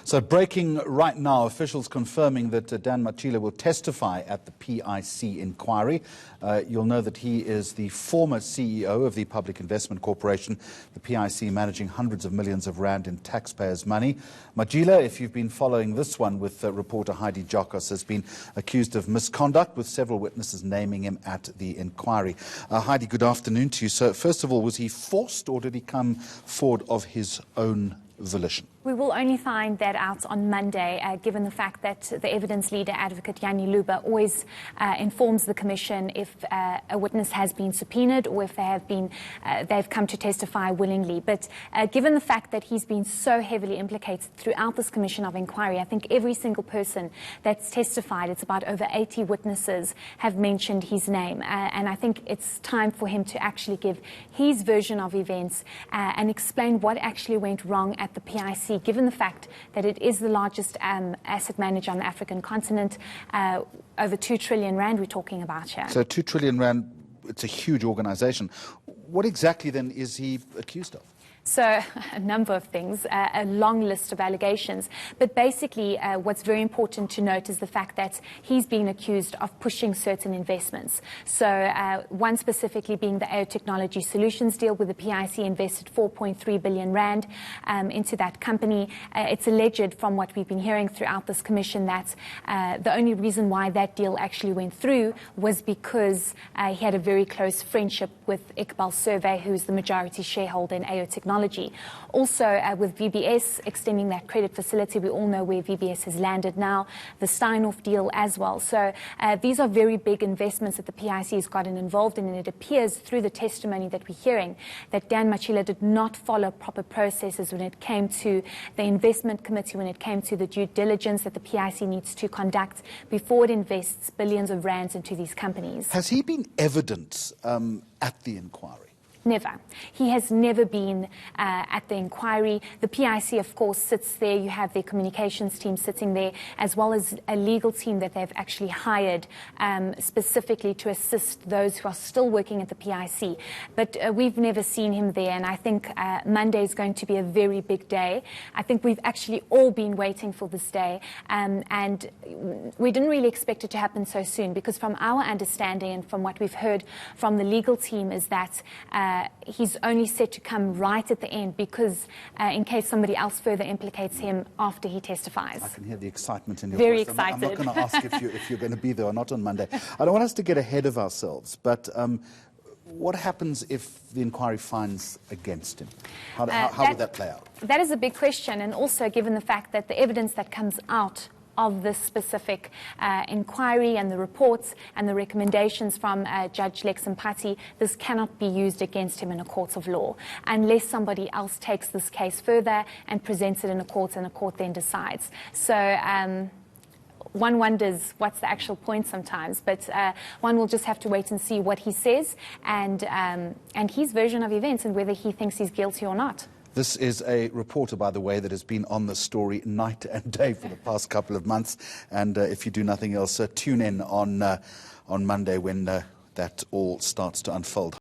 So breaking right now, officials confirming that Dan Matjila will testify at the PIC Inquiry. You'll know that he is the former CEO of the Public Investment Corporation, the PIC managing hundreds of millions of rand in taxpayers' money. Matjila, if you've been following this one with reporter Heidi Jokos, has been accused of misconduct, with several witnesses naming him at the inquiry. Heidi, good afternoon to you. So first of all, was he forced or did he come forward of his own volition? We will only find that out on Monday, given the fact that the evidence leader, Advocate Yanni Luba, always informs the Commission if a witness has been subpoenaed or if they've come to testify willingly. But given the fact that he's been so heavily implicated throughout this Commission of Inquiry, I think every single person that's testified, it's about over 80 witnesses, have mentioned his name. And I think it's time for him to actually give his version of events and explain what actually went wrong at the PIC, given the fact that it is the largest asset manager on the African continent. Over 2 trillion rand we're talking about here. So 2 trillion rand, it's a huge organization. What exactly then is he accused of? So a number of things, a long list of allegations. But basically, what's very important to note is the fact that he's been accused of pushing certain investments. So one specifically being the AO Technology Solutions deal, where the PIC invested 4.3 billion rand into that company. It's alleged from what we've been hearing throughout this commission that the only reason why that deal actually went through was because he had a very close friendship with Iqbal Survey, who's the majority shareholder in AO Technology. Also, with VBS extending that credit facility, we all know where VBS has landed now, the Steinhoff deal as well. So these are very big investments that the PIC has gotten involved in, and it appears through the testimony that we're hearing that Dan Matjila did not follow proper processes when it came to the investment committee, when it came to the due diligence that the PIC needs to conduct before it invests billions of rands into these companies. Has he been evidence at the inquiry? Never. He has never been at the inquiry. The PIC, of course, sits there. You have their communications team sitting there, as well as a legal team that they've actually hired specifically to assist those who are still working at the PIC. But we've never seen him there, and I think Monday is going to be a very big day. I think we've actually all been waiting for this day, and we didn't really expect it to happen so soon, because from our understanding and from what we've heard from the legal team is that he's only set to come right at the end, because in case somebody else further implicates him after he testifies. I can hear the excitement in your Very voice. excited. I'm not going to ask if you're going to be there or not on Monday. I don't want us to get ahead of ourselves, but what happens if the inquiry finds against him? How would that play out? That is a big question, and also given the fact that the evidence that comes out of this specific inquiry and the reports and the recommendations from Judge Lex Mpati, this cannot be used against him in a court of law unless somebody else takes this case further and presents it in a court, and a court then decides. So one wonders what's the actual point sometimes, but one will just have to wait and see what he says and his version of events, and whether he thinks he's guilty or not. This is a reporter, by the way, that has been on the story night and day for the past couple of months. And if you do nothing else, tune in on Monday when that all starts to unfold.